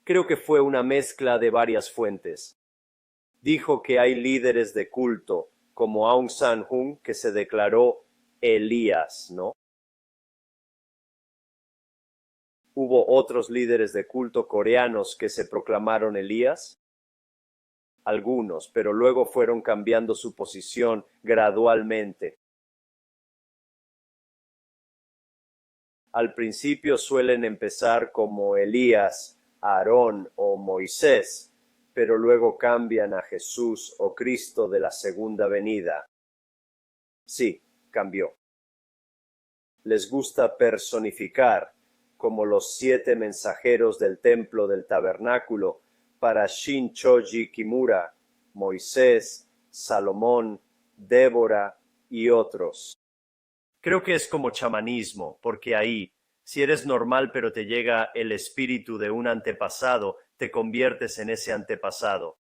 Creo que fue una mezcla de varias fuentes. Dijo que hay líderes de culto, como Aung San Suu, que se declaró Elías, ¿no? ¿Hubo otros líderes de culto coreanos que se proclamaron Elías? Algunos, pero luego fueron cambiando su posición gradualmente. Al principio suelen empezar como Elías, Aarón o Moisés, pero luego cambian a Jesús o Cristo de la segunda venida. Sí, cambió. Les gusta personificar, como los 7 mensajeros del templo del tabernáculo, para Shin-Choji Kimura, Moisés, Salomón, Débora y otros. Creo que es como chamanismo, porque ahí, si eres normal pero te llega el espíritu de un antepasado, te conviertes en ese antepasado.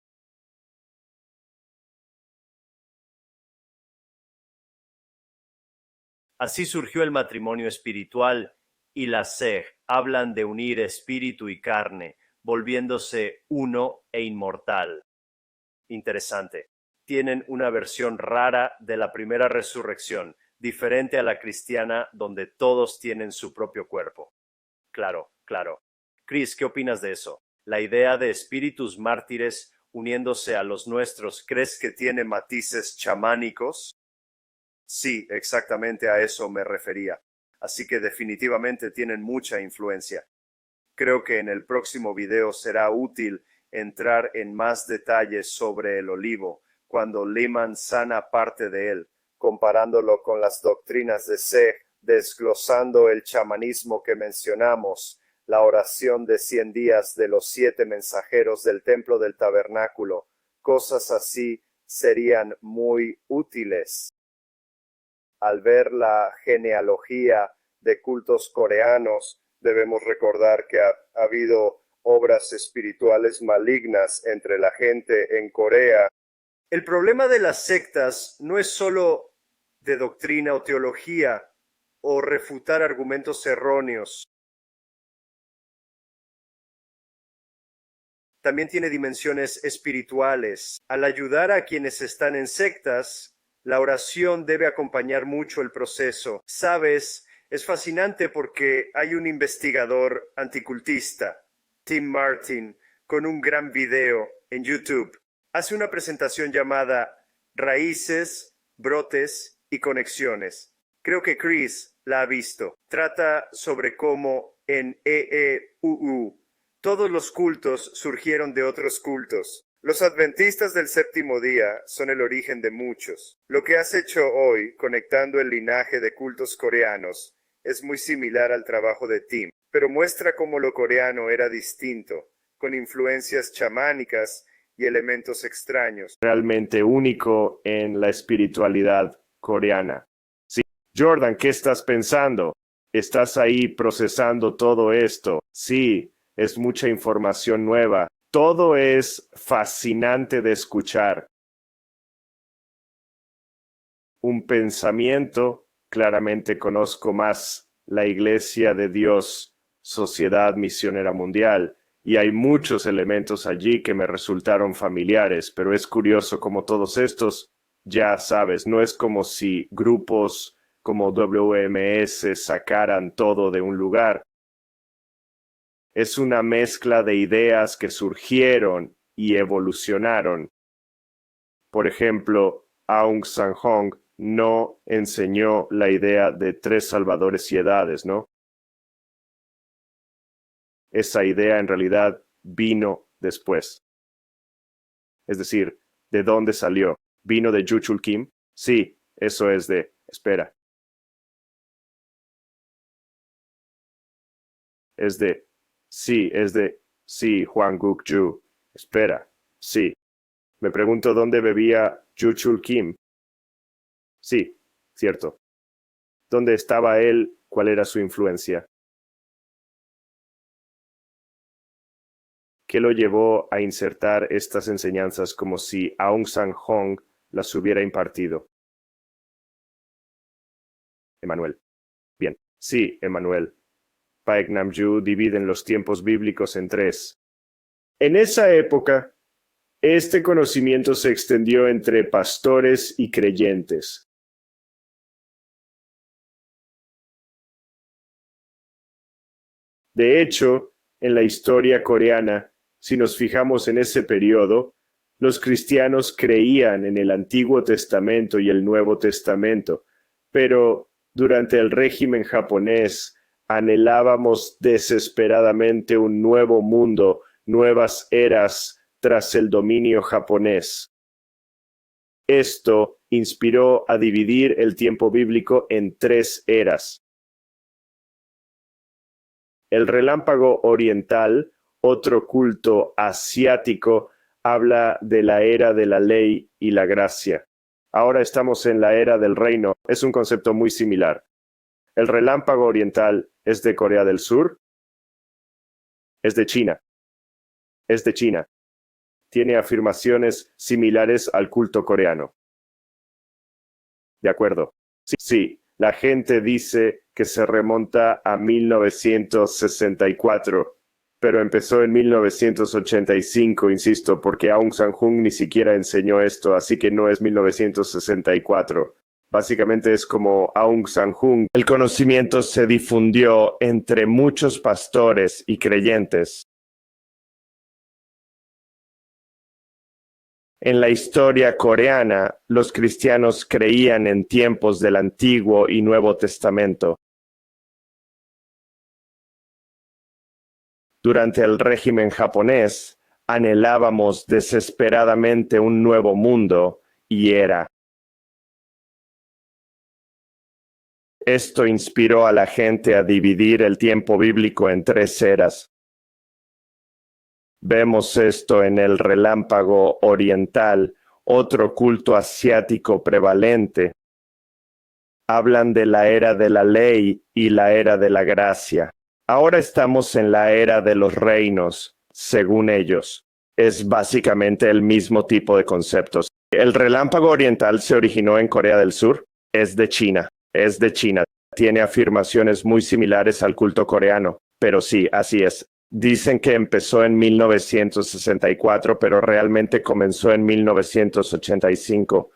Así surgió el matrimonio espiritual y la Sej hablan de unir espíritu y carne, volviéndose uno e inmortal. Interesante. Tienen una versión rara de la primera resurrección, diferente a la cristiana donde todos tienen su propio cuerpo. Claro. Chris, ¿qué opinas de eso? La idea de espíritus mártires uniéndose a los nuestros, ¿crees que tiene matices chamánicos? Sí, exactamente a eso me refería. Así que definitivamente tienen mucha influencia. Creo que en el próximo video será útil entrar en más detalles sobre el olivo, cuando Lehman sana parte de él, comparándolo con las doctrinas de Sej, desglosando el chamanismo que mencionamos, la oración de 100 días de los 7 mensajeros del templo del tabernáculo. Cosas así serían muy útiles. Al ver la genealogía de cultos coreanos, debemos recordar que ha habido obras espirituales malignas entre la gente en Corea. El problema de las sectas no es solo de doctrina o teología o refutar argumentos erróneos. También tiene dimensiones espirituales. Al ayudar a quienes están en sectas, la oración debe acompañar mucho el proceso. ¿Sabes? Es fascinante porque hay un investigador anticultista, Tim Martin, con un gran video en YouTube. Hace una presentación llamada Raíces, Brotes y Conexiones. Creo que Chris la ha visto. Trata sobre cómo en EEUU todos los cultos surgieron de otros cultos. Los adventistas del séptimo día son el origen de muchos. Lo que has hecho hoy, conectando el linaje de cultos coreanos, es muy similar al trabajo de Tim, pero muestra cómo lo coreano era distinto, con influencias chamánicas y elementos extraños. Realmente único en la espiritualidad coreana. Sí. Jordan, ¿qué estás pensando? ¿Estás ahí procesando todo esto? Sí, es mucha información nueva. Todo es fascinante de escuchar. Un pensamiento, claramente conozco más la Iglesia de Dios, Sociedad Misionera Mundial, y hay muchos elementos allí que me resultaron familiares, pero es curioso como todos estos, ya sabes, no es como si grupos como WMS sacaran todo de un lugar. Es una mezcla de ideas que surgieron y evolucionaron. Por ejemplo, Aung San Hong no enseñó la idea de 3 salvadores y edades, ¿no? Esa idea en realidad vino después. Es decir, ¿de dónde salió? ¿Vino de Juchul Kim? Sí, eso es de... Espera. Es de... Sí, es de... Sí, Juan Guk-ju. Espera. Sí. Me pregunto dónde bebía Juchul Kim. Sí, cierto. ¿Dónde estaba él? ¿Cuál era su influencia? ¿Qué lo llevó a insertar estas enseñanzas como si Aung San Hong las hubiera impartido? Emmanuel. Bien, sí, Emmanuel. Paek Namju dividen los tiempos bíblicos en 3. En esa época, este conocimiento se extendió entre pastores y creyentes. De hecho, en la historia coreana, si nos fijamos en ese periodo, los cristianos creían en el Antiguo Testamento y el Nuevo Testamento, pero durante el régimen japonés anhelábamos desesperadamente un nuevo mundo, nuevas eras tras el dominio japonés. Esto inspiró a dividir el tiempo bíblico en 3 eras. El relámpago oriental, otro culto asiático, habla de la era de la ley y la gracia. Ahora estamos en la era del reino. Es un concepto muy similar. El relámpago oriental es de Corea del Sur. Es de China. Es de China. Tiene afirmaciones similares al culto coreano. De acuerdo. Sí, la gente dice que se remonta a 1964, pero empezó en 1985, insisto, porque Aung San Suu ni siquiera enseñó esto, así que no es 1964. Básicamente es como Aung San Suu. El conocimiento se difundió entre muchos pastores y creyentes. En la historia coreana, los cristianos creían en tiempos del Antiguo y Nuevo Testamento. Durante el régimen japonés, anhelábamos desesperadamente un nuevo mundo y era. Esto inspiró a la gente a dividir el tiempo bíblico en 3 eras. Vemos esto en el relámpago oriental, otro culto asiático prevalente. Hablan de la era de la ley y la era de la gracia. Ahora estamos en la era de los reinos, según ellos. Es básicamente el mismo tipo de conceptos. El relámpago oriental se originó en Corea del Sur. Es de China. Es de China. Tiene afirmaciones muy similares al culto coreano. Pero sí, así es. Dicen que empezó en 1964, pero realmente comenzó en 1985.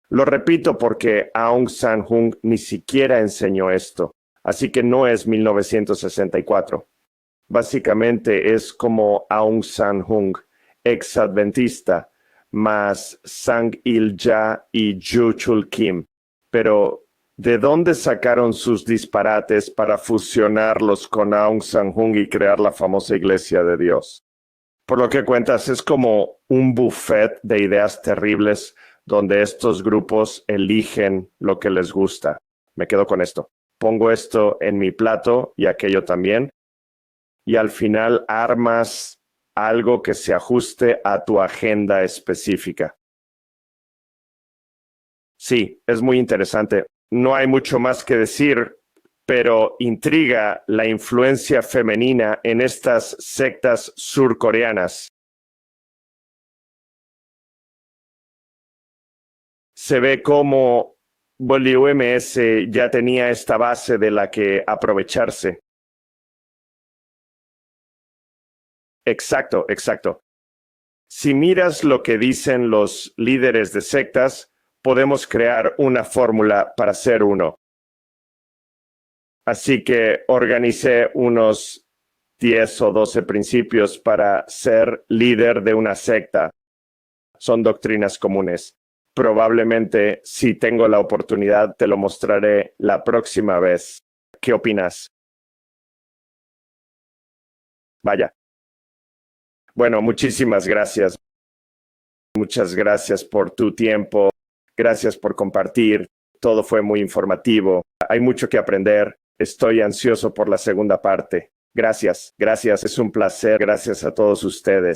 Lo repito porque Aung San Suu ni siquiera enseñó esto. Así que no es 1964. Básicamente es como Aung San Suu, ex-adventista, más Sang Il-ja y Juchul Kim. Pero, ¿de dónde sacaron sus disparates para fusionarlos con Aung San Suu y crear la famosa Iglesia de Dios? Por lo que cuentas, es como un buffet de ideas terribles donde estos grupos eligen lo que les gusta. Me quedo con esto. Pongo esto en mi plato y aquello también. Y al final armas algo que se ajuste a tu agenda específica. Sí, es muy interesante. No hay mucho más que decir, pero intriga la influencia femenina en estas sectas surcoreanas. Se ve como WMS ya tenía esta base de la que aprovecharse. Exacto, exacto. Si miras lo que dicen los líderes de sectas, podemos crear una fórmula para ser uno. Así que organicé unos 10 o 12 principios para ser líder de una secta. Son doctrinas comunes. Probablemente, si tengo la oportunidad, te lo mostraré la próxima vez. ¿Qué opinas? Vaya. Bueno, muchísimas gracias. Muchas gracias por tu tiempo. Gracias por compartir. Todo fue muy informativo. Hay mucho que aprender. Estoy ansioso por la segunda parte. Gracias, gracias. Es un placer. Gracias a todos ustedes.